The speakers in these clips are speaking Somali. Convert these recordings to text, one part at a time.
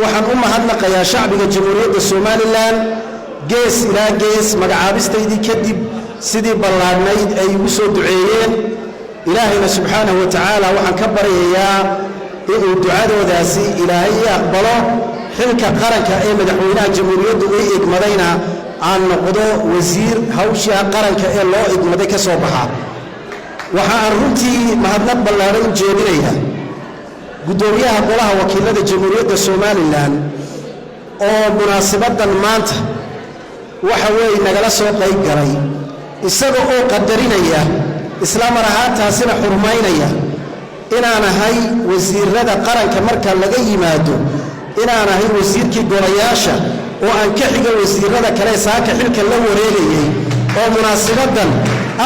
waxaan u mahadnaqayaa shacbiga jamhuuriyadda Soomaaliland gees ilaa gees magacaabistaydi kadib sidii ballaadhnayd ay ugu soo duceeyeen ilaahayna subxaanahu wa tacaala waxaan ka baryayaa inuu ducadoodaasi ilaahay aqbalo xilka qaranka ee madaxweynaha jamhuuriyaddu ay igmadayna aan noqdo wasiir hawsha qaranka ee loo igmaday ka soo baxa waxa aan runtii mahadnaq ballaaran u jeedinayaa gudoomiyaha golaha wakiilada jamhuuriyadda Soomaaliland oo munaasabadan maanta waxa weey nagala soo qayb galay isaga oo qadarinaya isla mar ahaantaasina xurmaynaya inaan ahay wasiirada qaranka marka laga yimaado inaan ahay wasiirkii golayaasha oo aan ka xiga wasiirada kale saaka xilka la wareegayay oo munaasabadan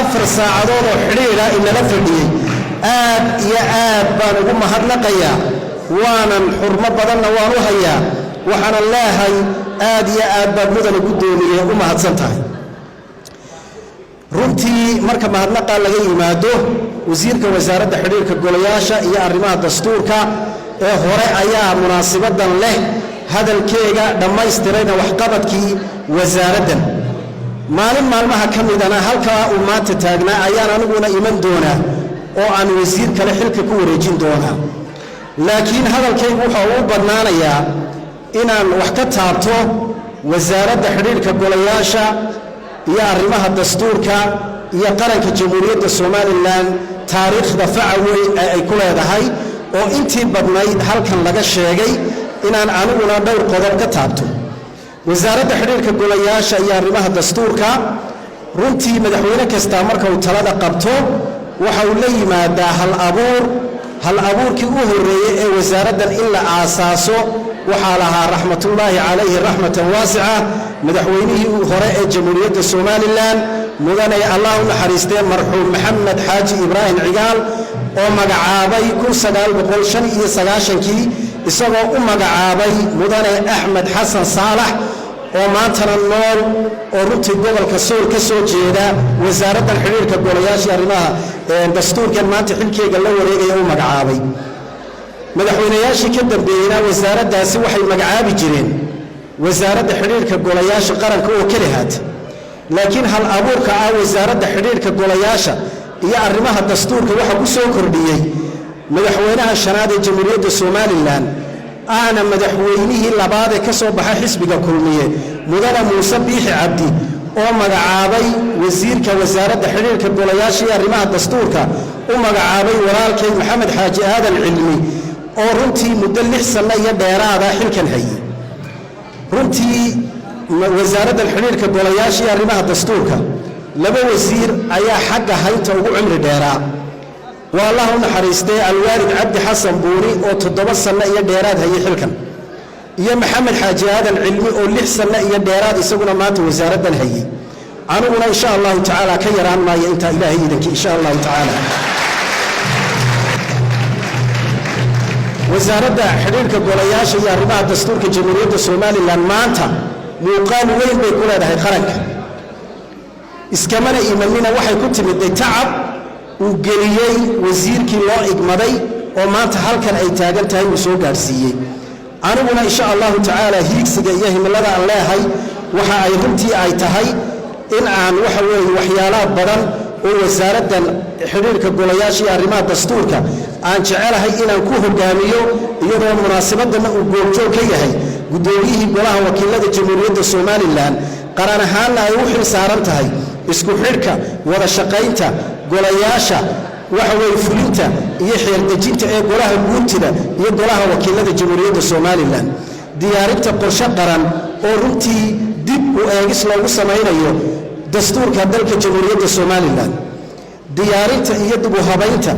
4 saacadood oo xiriir ah inala fadhiyay aad iyo aad baan ugu mahadnaqayaa waanan xurmo badanna waan u hayaa waxaan leeyahay aad iyo aad baad mudan gudoomiye u mahadsan tahay runtii marka mahadnaqa laga yimaado wasiirka wasaaradda xiriirka golayaasha iyo arrimaha dastuurka ee hore ayaa munaasabadan leh hadalkeega dhamaystirayna waxqabadkii wasaaraddan maalin maalmaha ka midana halkaa uu maanta taagnaa ayaan aniguna iman doonaa oo aan wasiir kale xilka ku wareejin doonaa laakiin hadalkaygu waxa uu badnaanayaa inaan wax ka taabto wasaaradda xiriirka golayaasha iyo arrimaha dastuurka iyo qaranka jamhuuriyadda Soomaaliland taariikhda facaway ay ku leedahay oo intii badnayd halkan laga sheegay inaan aniguna dhowr qodob ka taabto wasaaradda xiriirka golayaasha iyo arrimaha dastuurka runtii madaxweyne kasta marka uu talada qabto waxa uu la yimaadaa hal abuurkii u horeeyay ee wasaaraddan in la aasaaso waxa lahaa raxmatullaahi calayhi raxmatan waasica madaxweynihii hore ee jamhuuriyadda Soomaaliland mudane allah u naxariistay marxuum maxamed xaaji ibraahim cigaal oo magacaabay 1995kii isagoo u magacaabay mudane axmed xasan saalax oo maantana nool oo runtii gobolka Sool ka soo jeeda wasaaradda xiriirka golayaasha arrimaha dastuurkan maanta xilkeega la wareegay oo magacaabay madaxweynayaashii ka dambeeyayna wasaaraddaasi waxay magacaabi jireen wasaaradda xiriirka golayaasha qaranka oo kaliyaad laakiin hal abuurka ah wasaaradda xiriirka golayaasha iyo arrimaha dastuurka waxa ku soo kordhiyay madaxweynaha shanaad ee jamhuuriyadda Soomaaliland aana madaxweynihii labaad ee ka soo baxay xisbiga kulmiye mudane Muuse Biixi Cabdi oo magacaabay wasiirka wasaaradda xiriirka golayaasha iyo arrimaha dastuurka u magacaabay walaalkay maxamed xaaji aadan cilmi oo runtii muddo 6 sano iyo dheeraad ah xilkan hayay runtii wasaaradda xiriirka golayaasha iyo arrimaha dastuurka laba wasiir ayaa xagga haynta ugu cimri dheeraa والله نحرسته الوالد عبد حسن بوري أو 7 سنة يا ديراد هي حلكن يا محمد حاجي هذا العلمي أو 6 سنة يا ديراد يسوون مات وزارة هي أنا إن شاء الله تعالى كيران ما ينتهي إلهي ذك إن شاء الله تعالى وزارة حريرك الجولياش يا ربع دستور كجمهورية الصوماليلاند مانتا مقام وين بيكون هذا خرج إسكمنا إيماننا واحد كنت مدي تعب وقليي وزيركي الله إقمدي ومانتا هالكن أي تاجر تاي وسوق عرسية أنا بنا إن شاء الله تعالى هيك سجيه من لدى الله هاي وحا أي رمتي أي تهي إن عن وحوي وحيالات بدن ووزارة حريرك الجولياشي أرمات دستورك أن شعرها إن كوه جاميو يوم مناسبة دم وجوجو كيهاي قدوميه بلاه وكيلة الجمهورية الصوماليلاند قرن حالنا يوحي سارنتهاي اسكو حركة ولا شقينته جولياشا وحوي فلنتا يحيى دجنتا ee golaha guurtida iyo golaha wakiilada jamhuuriyadda Soomaaliland diyaarinta qorshe qaran oo runtii dib u eegis loogu sameeyo dastuurka dalka jamhuuriyadda Soomaaliland diyaarinta iyo dib u habaynta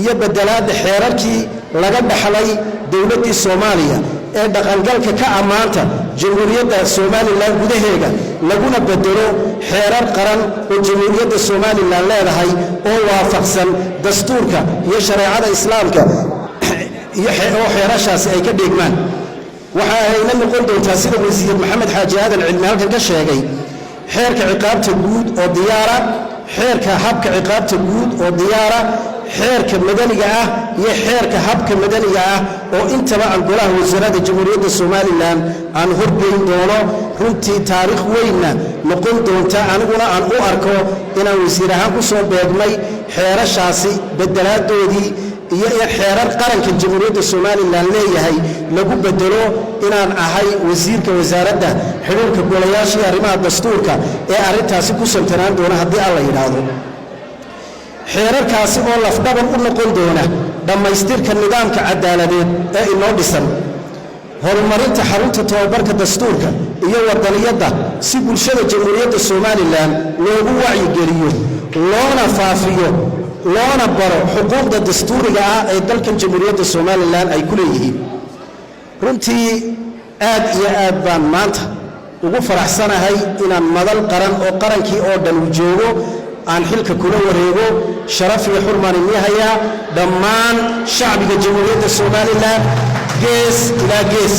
iyo bedelaadda xeerarkii laga dhaxlay dawladda Soomaaliya ee dhaqangalka ka amaanta jamhuuriyadda Soomaaliland gudaheega laguna bedelo xeerar qaran oo jamhuuriyadda Soomaaliland leedahay oo waafaqsan dastuurka iyo shariicada islaamka iyo xeerashaas ay ka dhigmaan waxa ay noqon doontaa sida wasiir maxamed xaaji aadan cilmi halkan ka sheegay xeerka ciqaabta guud oo diyaara xeerka habka ciqaabta guud oo diyaara xeerka madaniga ah iyo xeerka habka madaniga ah oo intaba aan golaha wasiirada jamhuuriyadda Soomaaliland aan horgeyn doono runtii taariikh weynna noqon doonta aniguna aan u arko inaan wasiir ahaan ku soo beegmay xeerashaasi bedeladoodii iyo xeerar qaranka jamhuuriyadda Soomaaliland leeyahay lagu bedelo inaan ahay wasiirka wasaaradda xiriirka golayaasha arrimaha dastuurka ee arintaasi ku santanaan doona haddii alla yiraahdo xeerarkaasi oo lafdhabar u noqon doona dhamaystirka nidaamka cadaaladeed ee inoo dhisan horumarinta xarunta tababarka dastuurka iyo wadaniyadda si bulshada jamhuuriyadda Soomaaliland loogu wacyigeliyo loona faafiyo loona baro xuquuqda dastuuriga ah ee dalkan jamhuuriyadda Soomaaliland ay ku leeyihiin runtii aad iyo aad baan maanta ugu faraxsanahay inaan madal qaran oo qarankii oo dhan u joogo aan xilka kula wareego sharaf iyo xurmaan inihaya dhammaan shacbiga jamhuuriyadda Soomaaliland gees ilaa gees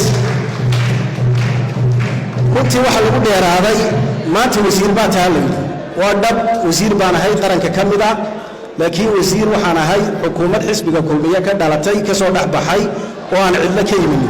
runtii waxa lagu dheeraaday maanta wasiir baa tahay waa dhab wasiir baan ahay qaranka ka mid ah laakiin wasiir waxaan ahay xukuumad xisbiga kulmiye ka dhalatay ka soo dhaxbaxay oo aan cidla ka yimin